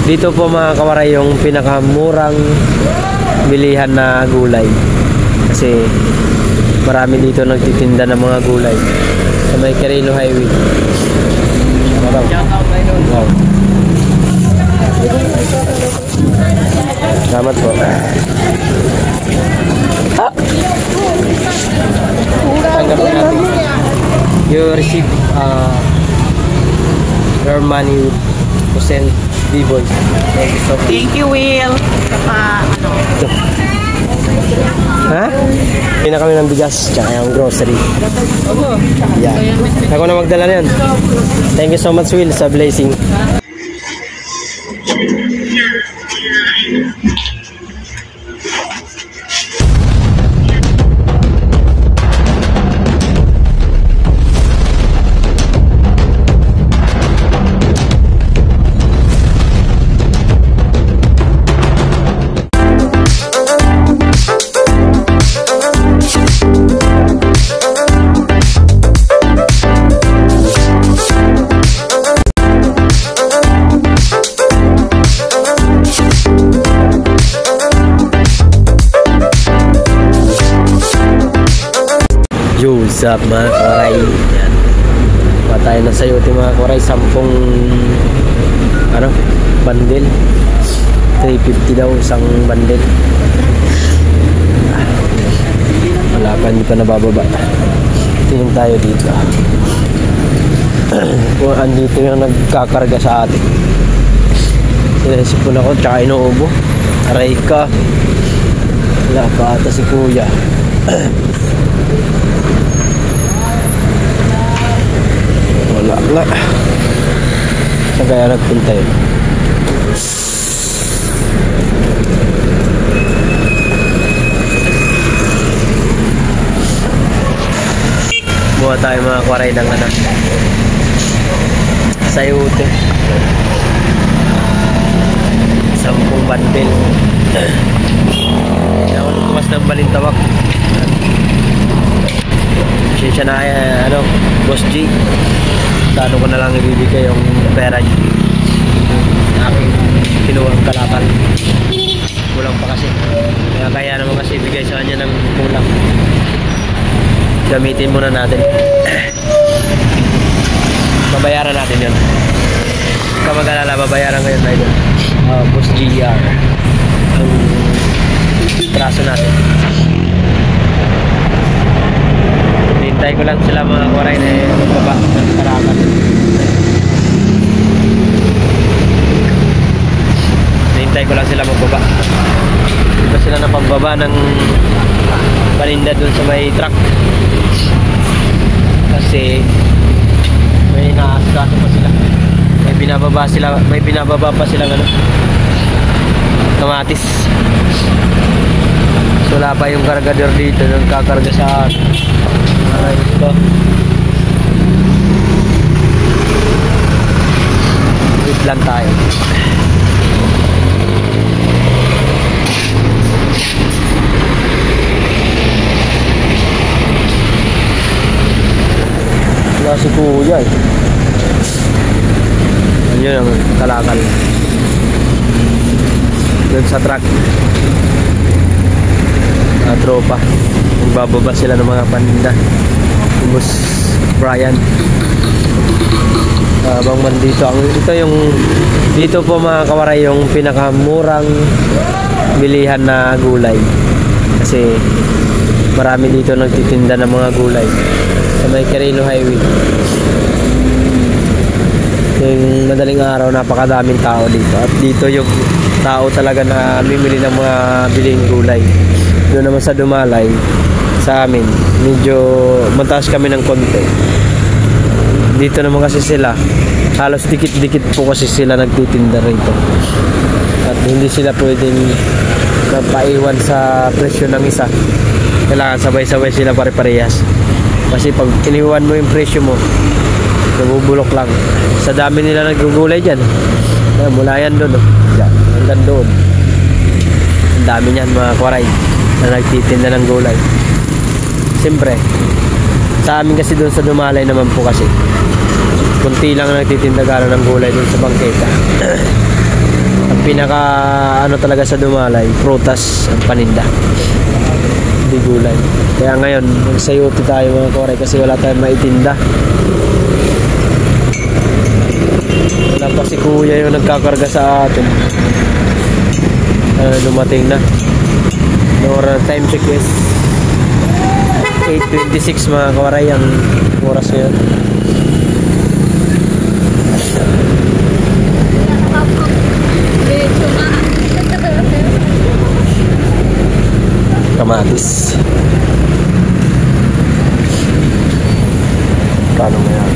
Dito po mga kawaray yung pinakamurang bilihan na gulay. Kasi marami dito nagtitinda ng mga gulay sa may Quirino Highway. Wow. Salamat po. Tanggap po natin. You receive your money to send B-boy. Thank you so much. Thank you, Will. Ha? Pina kami ng bigas tsaka yung grocery. Yeah. Ako na magdala niyan. Thank you so much, Will, sa blessing. What's up mga kawaray? Yan. Patay na sa'yo ito mga kawaray. 10 bandel. 350 daw isang bandel. Wala pa, hindi pa nabababa. Tingin tayo dito. Kung andito yung nagkakarga sa atin. Sinesipon ako tsaka inuubo. Aray ka. Wala pa ata si kuya. Wala nga. Saan kaya nagpunta yun? Buha tayo mga kwaray ng sayute. 10 bandel. Ako nagkumas ng balintawak. Siya na Boss G. Dano ko na lang ibibigay yung pera niya. Aking kinuhang kalakal. Kulang pa kasi. Kaya naman kasi ibigay sa kanya ng kulang. Gamitin muna natin. Babayaran natin yun. Kamag-alala, babayaran ngayon tayo. Boss GR. Ang traso natin. Hintay ko lang sila mga kawaray na magbaba ng karakan. Hintay ko lang sila magbaba. Diba sila na pagbaba ng paninda dun sa may truck. Kasi may naaskaso pa sila. May binababa pa sila kamatis. So wala pa yung kargador dito nang kakarga sa aray ito. Wait lang tayo. Wala si kuya eh. Yun ang kalakal doon sa truck. Tropa, magbababa sila ng mga paninda. Boss Brian. Habang man dito, dito po mga kawaray yung pinakamurang bilihan na gulay. Kasi marami dito nagtitinda ng mga gulay sa may Quirino Highway. Yung madaling araw, napakadaming tao dito. At dito yung tao talaga na bibili ng mga biling gulay. Doon naman sa Dumalay, sa amin, medyo mataas kami ng konti. Dito naman kasi sila, halos dikit-dikit po kasi sila nagtitinda rito. At hindi sila pwedeng magpaiwan sa presyo ng isa. Kailangan sabay-sabay sila pare-parehas. Kasi pag iniwan mo yung presyo mo, nabubulok lang. Sa dami nila nagugulay dyan. Mula yan doon. Yan, hanggang doon. Ang dami niyan mga kwaray na nagtitinda ng gulay. Siyempre, sa amin kasi doon sa Dumalay naman po kasi kunti lang nagtitinda gano'n ng gulay doon sa bangketa. pinaka ano talaga sa Dumalay, prutas ang paninda. Hindi gulay. Kaya ngayon, magsayuti tayo mga kore kasi wala tayong maitinda. Wala pa si kuya yung nagkakarga sa atin. Lumating na. Oras time check is 8:26 mga kawaray ang oras ngayon. Kamatis. Paano mo yan?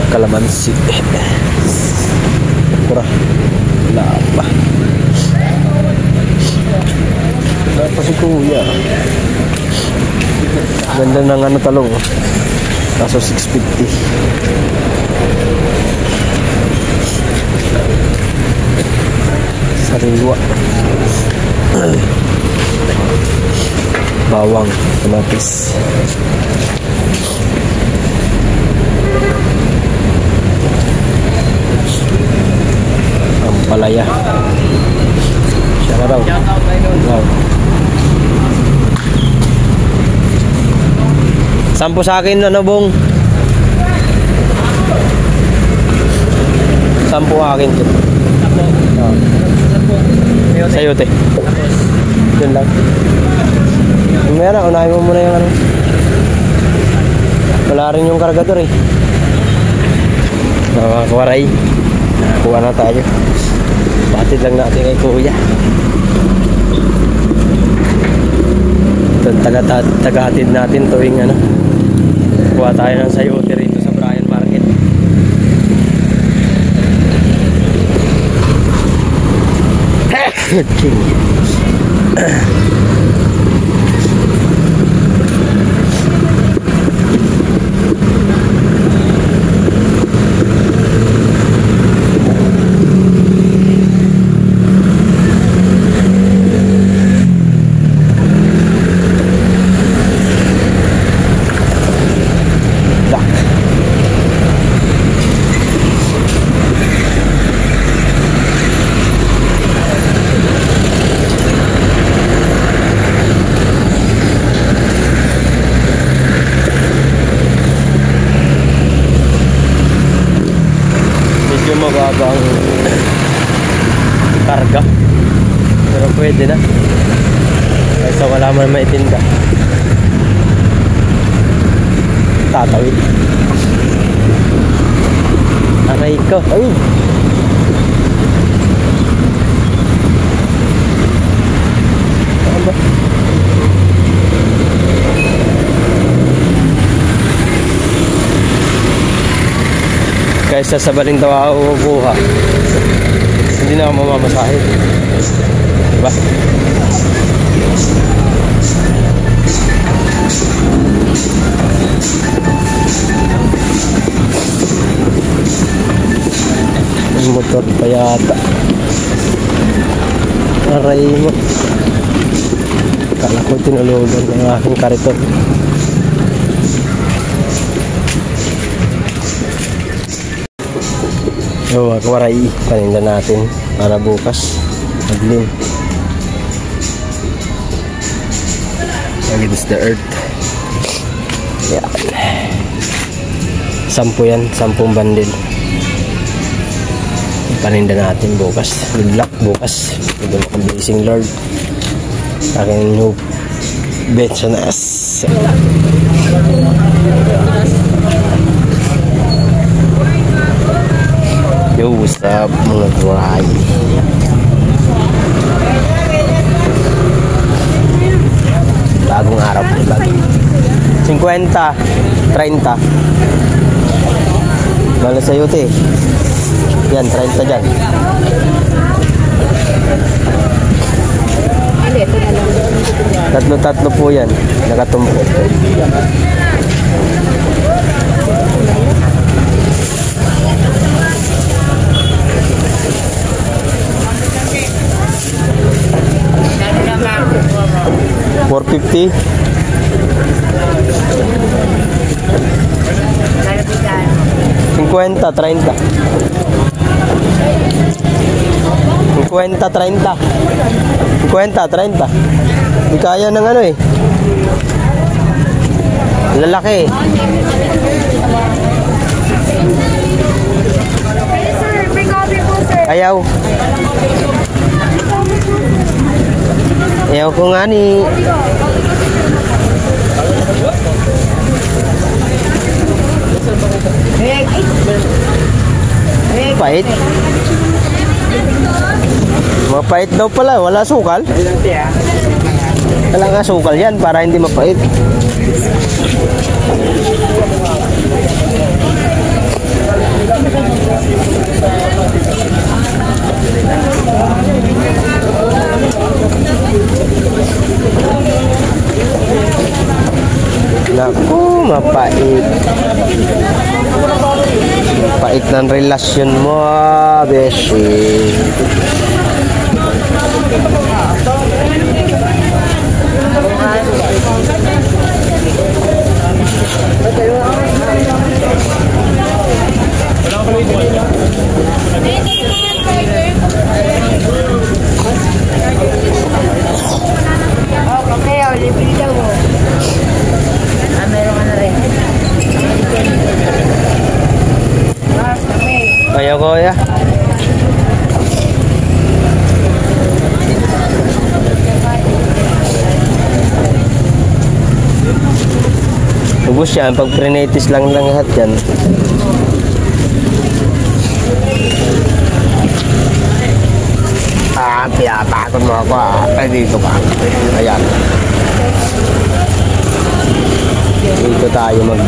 Kalamansi. Pura. Lapa. Lapa si kuya. Ganda ng ano talong. Kaso 650. Sariwa. Bawang, kamatis. Ampalaya. Siya raw. Wow. Sampo sa akin ano bong? Sampo akin. Oh. Sayote. Yun lang. Meron, unahin mo muna yung ano. Wala rin yung kargador eh. Mga kawaray. Kuha na tayo. Batid lang natin kay kuya. Ito tagahatid natin tuwing ano. Kuha tayo ng sayote rito sa Bryan Market. King. Mababang karga pero pwede na kaysa wala man maitinda. Tatawid aray ko. Ay ano ba? Kaysa sa Balindaw ako kukuha, hindi na ako mamamasahin, diba? Yung motor pa yata. Aray mo, kala ko tinulugan ng aking kariton. So, kawaray, paninda natin para bukas maglim against the earth. Yan. 10 yan, 10 bandil. Paninda natin bukas. Good luck bukas. Good luck, blessing Lord. Aking hope. Bensonas. Yo, what's up mga kawaray? Bagong araw po lagi. 50, 30. Bala sa yote. Yan, 30 dyan. Tatlo po yan. Nakatumpo. $450. 30. 30. 30. Hindi kaya ng ano eh. Lalaki. Sir, may copy po, sir. Ayaw. Ayaw ko nga ni. Pait. Mapait daw pala. Wala sukal. Wala nga sukal yan para hindi mapait. Naku, mapait. Mapait ng relasyon mo, beshi. Okay, libre daw. Meron ka na rin. Ayaw ko ya. Ubus yan, pag prenatis lang lahat yan. Tinatakot mo ako Ay, dito ka. Ayan. Dito tayo mag...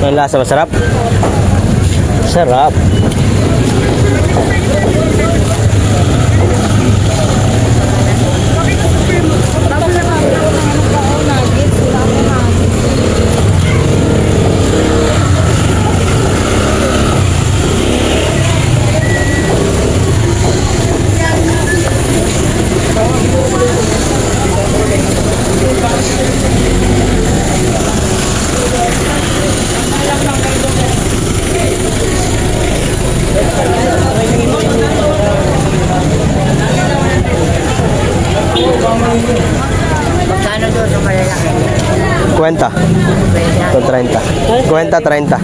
Ang lasa, masarap? Sarap. Magkano doon sa malalaki? Kwenta. 30. Kwenta 30.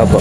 Opo.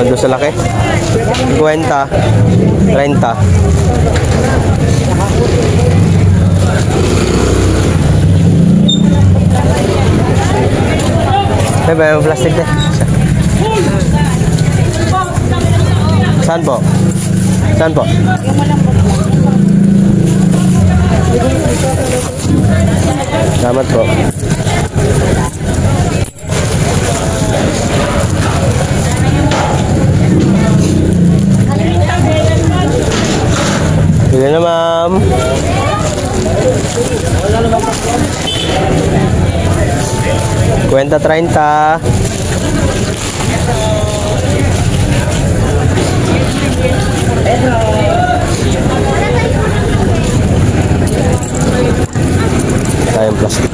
Doon sa laki 20 30 May ba yung plastic na? Saan po? Saan po? Salamat po. Sige na, ma'am. Kwenta 30. Sayang plastic.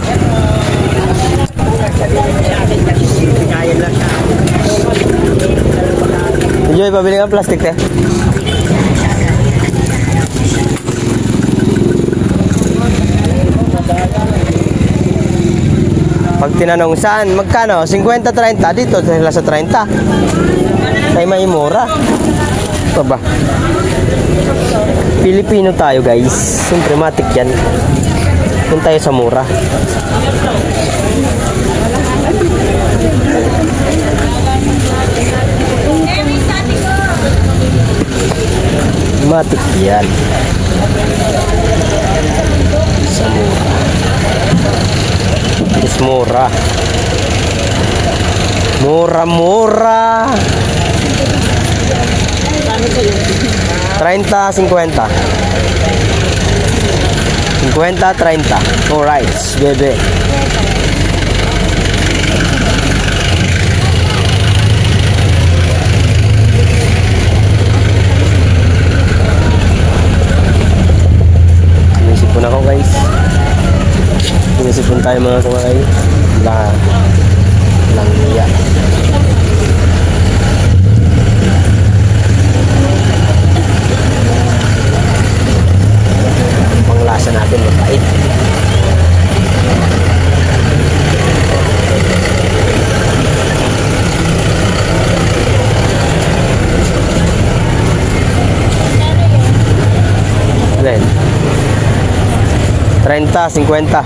Joy, pabili ka plastic, te. Pag tinanong saan, magkano? 50-30 dito sila sa 30. Ay may mura. Ito ba? Pilipino tayo, guys. Siyempre matik yan. Kung tayo sa mura. Matik yan. Sa mura. Is mura. Mura-mura. 30, 50. 50, 30. Alright, bebe. Sinisipon ako guys. Sinisipon tayo mga kumakay. Lang niya. Panglasa natin mabait. Then 30, 50.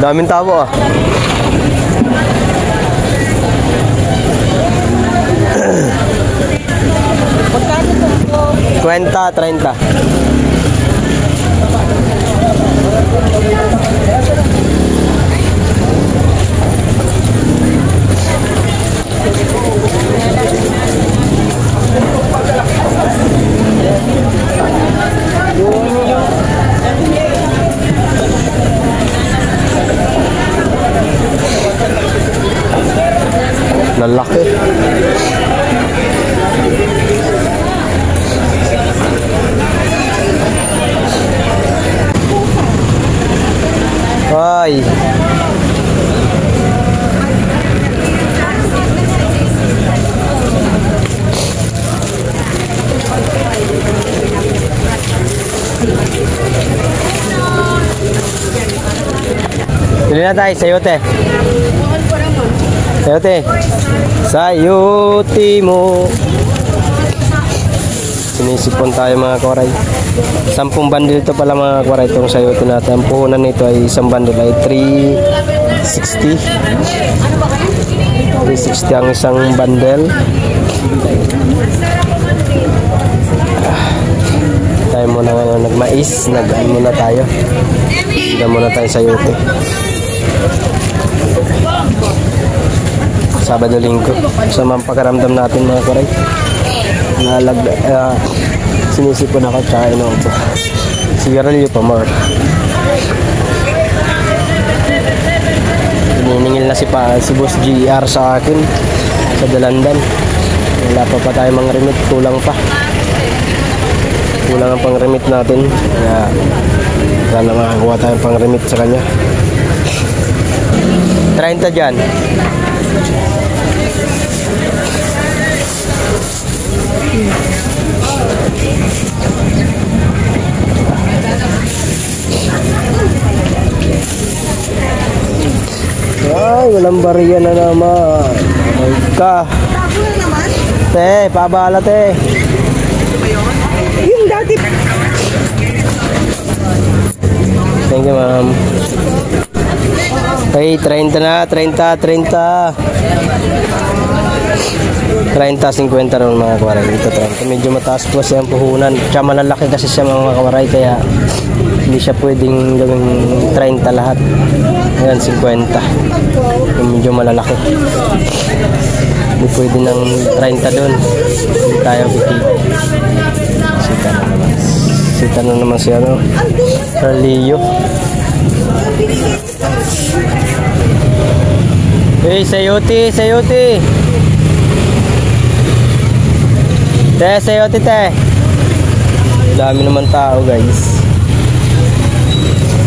Daming tao ah. Kwenta, 30. Lalaki. Ay. Pili na tayo, sayote. Sayote. Sayote mo. Sinisipon tayo mga kawaray. 10 bundle ito pala mga kawaray. Itong sayote natin. Ang puhunan nito ay isang bundle ay 360. 360 ang isang bundle. Tayo muna nga nagmais. Nag-ano muna tayo. Hindi muna tayo sayote. Sabado linggo sa mampakaramdam natin mga karay. Sinisipon ako tsaka inuupo. Sigarilyo pa more. Ininingil na si Boss GR sa akin sa Dalandan. Wala pa tayo mga remit. Kulang pa. Kulang ang pang remit natin. Kaya sana makakuha tayo pang remit sa kanya. 30 dyan. Ay, walang bariya na naman. Ay ka. Te, pabala te. Yung dati. Thank you, ma'am. Ay, 30 na. 30, 30. 30-50 ron mga kawaray. Dito 30. Medyo mataas po siya ang puhunan. Tsaka malalaki kasi siya mga kawaray. Kaya hindi siya pwedeng gawing 30 lahat. Ayan, 50. Yung medyo malalaki. Hindi pwede ng 30 doon. Hindi tayo biki. Sita na naman. Sita na naman siya, no? Carlillo. sayote, sayote. Sayote, te. Dami naman tao, guys.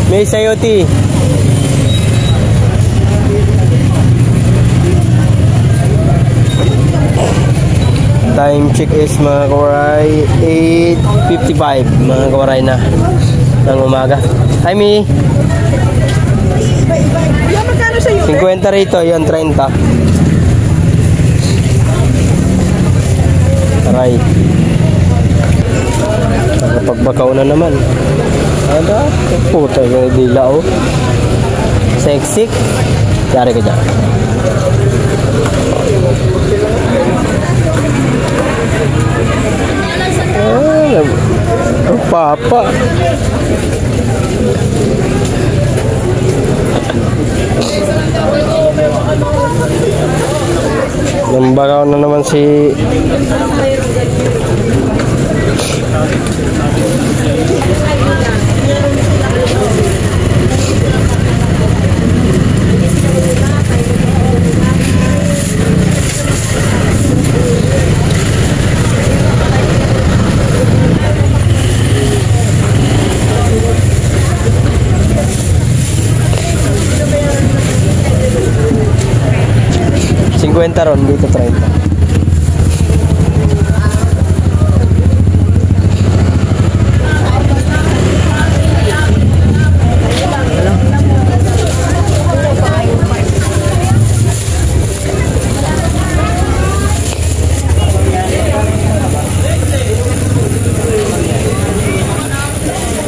May sayote. Time check is mga kawaray 8:55 mga kawaray na ng umaga. Hi Mi. 50 rito, yun 30. Aray. Nakapagbakaw na naman. Ada, puta yung dila oh. Sexy. Yari ka dyan. Oh, papa. Nambagaw na naman si ron dito 30.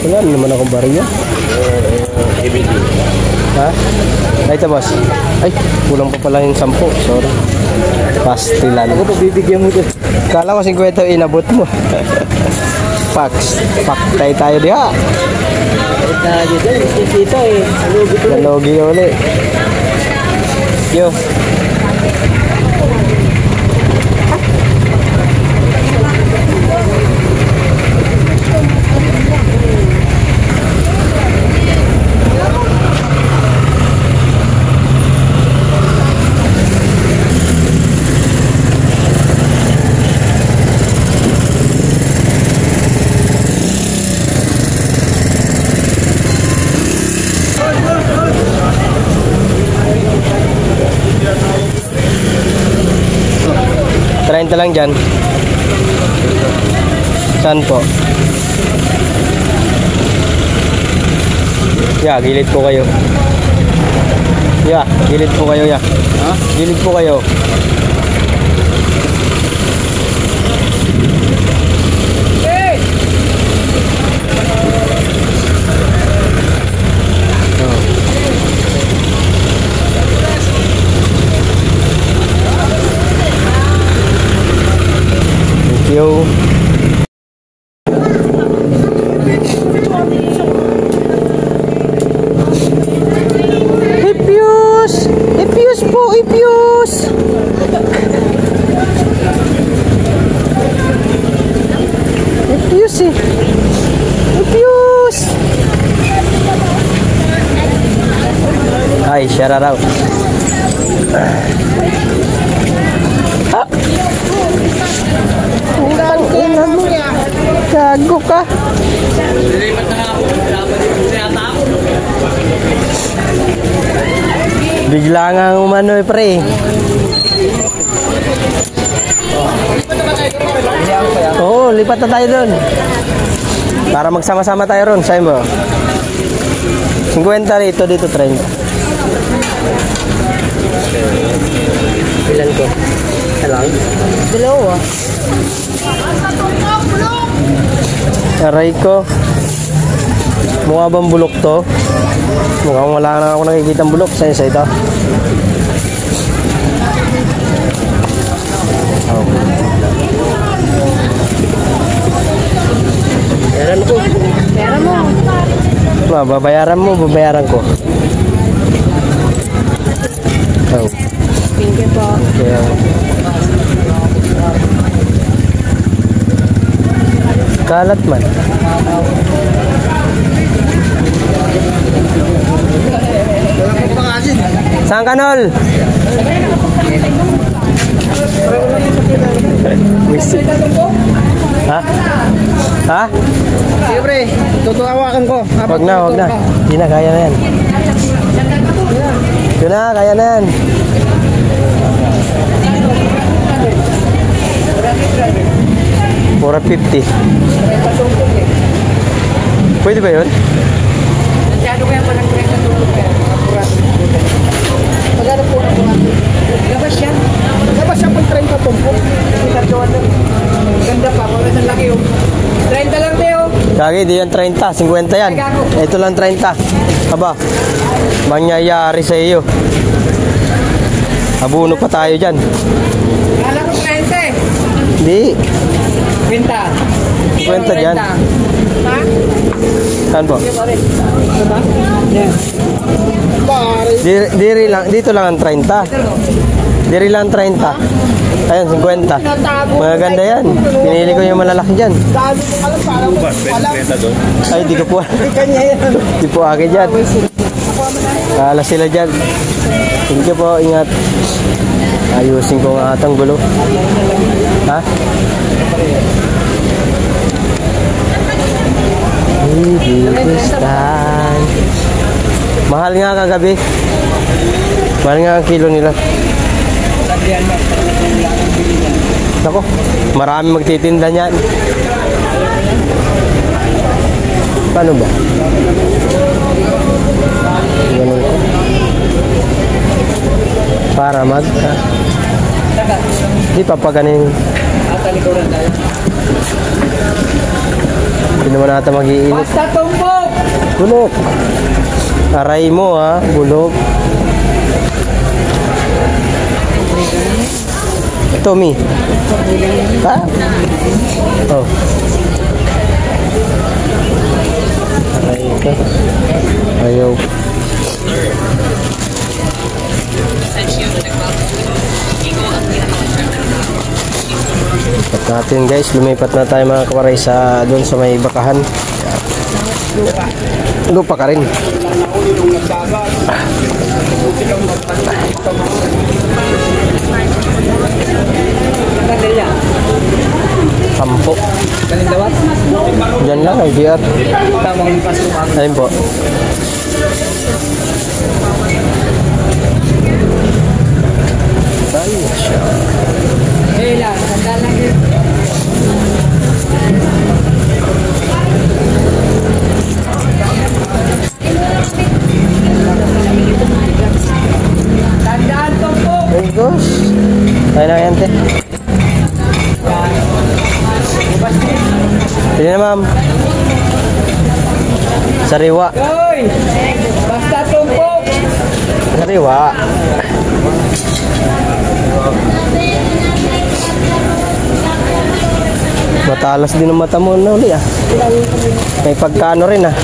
Wala naman akong bariya. Ha? Ay, ito boss. Ay, kulang pa pala yung 10. Sorry. Pastilan. Ako pabibigyan mo doon. Kala ko 50 inabot mo. Pax. Paktay tayo diha. Paktay tayo doon. Dito eh. Nalogi ulit. Yo. Ito lang dyan. Saan po? Ya, gilid po kayo. Ya, gilid po kayo ya. Ha? Gilid po kayo. Yo. Ipius! Ipius po, Ipius! Ipius eh. Ipius! Ay, shout out. Gago ka. Bigla nga umano pre. Oo, lipat na tayo doon. Para magsama-sama tayo ron, sa'yo mo. 50 rito, dito 30. Ilan ko? Alang? Dalawa. Aray ko. Mukha bang bulok to? Mukhang wala na ako nakikita ang bulok. Saan sa ito? Bayaran ko. Bayaran mo. Babayaran mo, babayaran ko. Oh. Thank you po. Yeah. Kalat man. Saan ka, Nol? Ha? Ha? Sige pre, tutuawakan ko. Wag na, wag na. Hindi na, kaya na yan. Yun na, kaya na yan. $450. Pwede ba yun? Masyado kaya pa nagpapatulog kaya. Magkano po na po natin? Labas yan. Labas yan pag 30 tumpok. Ganda pa, pag nasa laki yung 30 lang tayo. Kagi, di yan 30, 50 yan. Ito lang 30. Aba, mangyayari sa iyo. Abuno pa tayo dyan. Kala ko 30. Hindi. Quinta. 50 dyan. Ha? Saan po? Yan. Diri lang, dito lang ang 30. Diri lang 30. Ayun, 50. Maganda yan. Pinili ko yung malalaki dyan. Ay, di ko po. Di po akin dyan. Kala sila dyan. Thank you po, ingat. Ayusin ko nga atang gulo. Ha? Hibistan. Mahal nga kagabi. Mahal nga ang kilo nila. Nako, marami magtitinda niyan. Paano ba? Ganun ko. Para mag... Hindi pa pa ganin. Hindi naman natin mag-iinit. Basta tumbok! Bulok. Aray mo ha, bulok. Tommy. Ha? Oh. Aray ka. Ayaw. Lipat natin guys, lumipat na tayo mga kawaray sa doon sa may bakahan. Lupa ka rin. Sampo. Diyan lang ay GR. Ayun po. Ayun siya. Hela, sandal lang yun. Tandaan tumbok! Ay gosh. Tayo na yan te. Pili na ma'am. Sariwa. Hoy! Basta tumbok! Sariwa. Matalas din ang mata mo na uli ah. May pagkaano rin ah.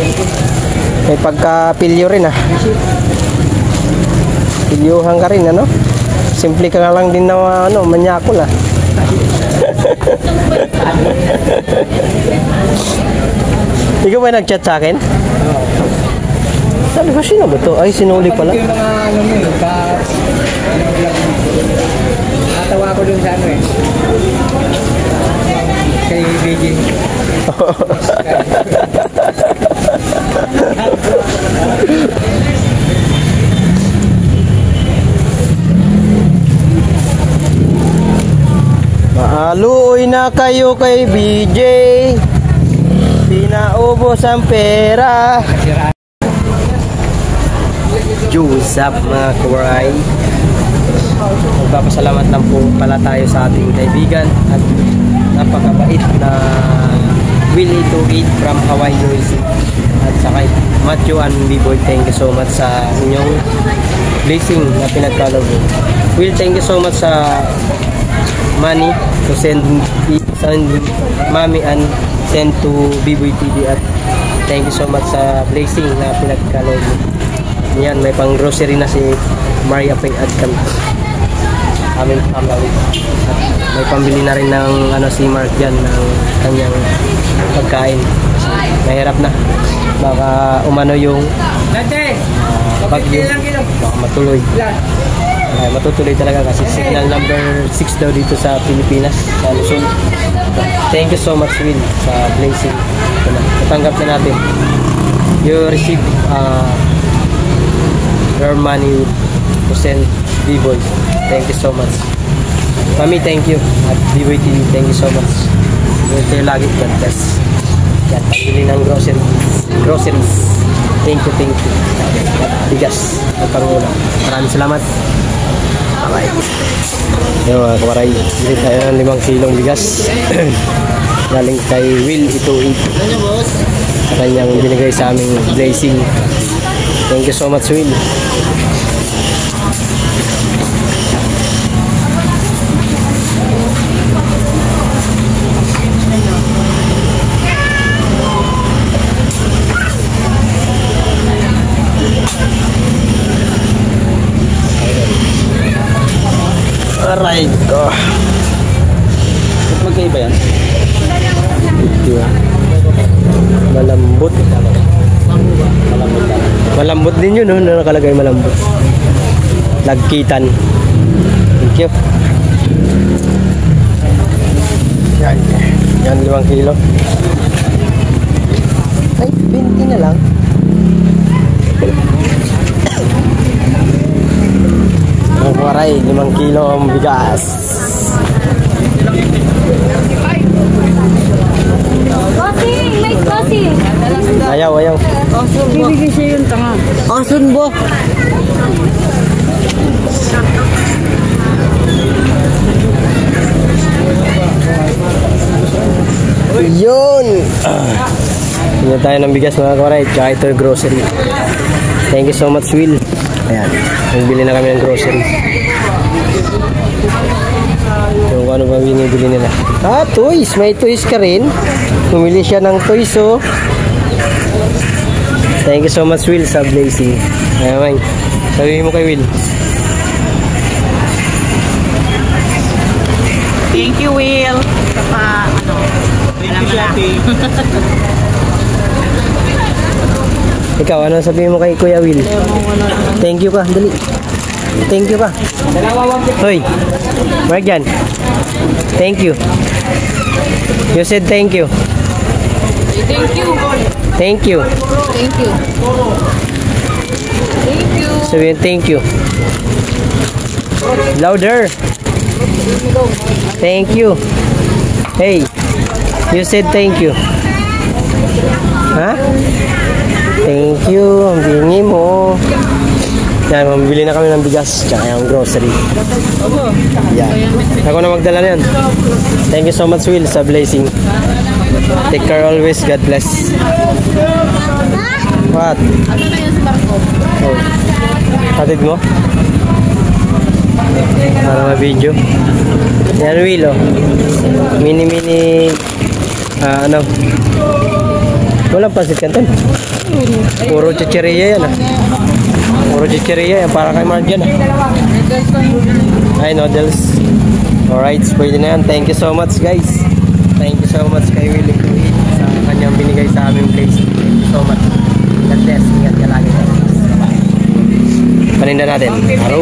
May pagkapilyo rin ah. Pilyuhan ka rin ano. Simple ka lang din na ano, manyakol ah. Ikaw ba nag-chat sa akin? Sabi ko, sino ba to? Ay, sinuli pala. Yung mga ano mo eh, natawa ko dun sa ano eh. Kay BJ. Maaluoy na kayo kay BJ. Pinaubos ang pera. Juice up mga kawaray. Magpapasalamat lang po pala tayo sa ating kaibigan at napakabait na Willie to eat from Hawaii USA at sa kay Matthew and B-Boy. Thank you so much sa inyong blessing na pinagkaloob. Will, thank you so much sa money to send mommy and send to B-Boy TV at thank you so much sa blessing na pinagkaloob. Yan, may pang grocery na si Maria Pay at aming family. At may pambili na rin ng ano si Mark dyan ng kanyang pagkain. Mahirap na. Baka umano yung Dante! bagyo. Baka matutuloy. Matutuloy talaga kasi signal number 6 daw dito sa Pilipinas, sa Luzon. Thank you so much, Will, sa blessing. Natanggap na natin. You receive your money to send D-Boy. Thank you so much. Mami, thank you. At D-Boy TV, thank you so much. Gawin kayo lagi. God bless. Yan, pagpili ng groceries. Thank you. At bigas. At pangulang. Maraming salamat. Bye-bye. Yung mga kawaray, bili tayo ng 5 kilong bigas. Galing kay Will Ituig. Sa kanyang binigay sa aming blessing. Thank you so much, Will. Alright. Magkaiba yan? Malambot. Malambot din yun, no? Nakalagay malambot. Lagkitan. Thank you. Yan 5 kilo. Ay, 20 na lang. Ang waray, 5 kilo ang bigas. Bossing! May bossing! Ayaw. Bibigay siya yung tanga. Asun bo? Yun! Tingnan tayo ng bigas mga kawaray. Tsaka ito yung grocery. Thank you so much, Will. Ayan. Nagbili na kami ng grocery. So, ano ba binibili nila? Toys! May toys ka rin. Pumili siya ng toys, oh. Thank you so much, Will, sa blessing. Ayan, sabihin mo kay Will. Thank you, Will. Ikaw, ano sabihin mo kay Kuya Will? Thank you ka, dali. Thank you ka. Hoy, mark yan. Thank you. You said thank you. Thank you! Thank you. Thank you! Thank you! Sabihin thank you. Louder. Thank you. Hey, you said thank you. Ha? Thank you. Ang bingi mo. Yan, mamibili na kami ng bigas tsaka yung grocery. Yan. Ako na magdala na yan. Thank you so much, Will, sa blessing. Take care always. God bless. What? Oh. Hatid mo? Para ma-video. Yan, Will, oh. Mini ano? Walang pansit kanton. Puro chicheria yan, ah. Puro chicheria yan. Para kay Mark yan, ah. Ay, noodles. Alright, pwede na yan. Thank you so much, guys. Thank you so much kay Will Ituig sa kanyang binigay sa aming place. Thank you so much. God bless. Ingat ka lagi. Bye-bye. Paninda natin. Araw.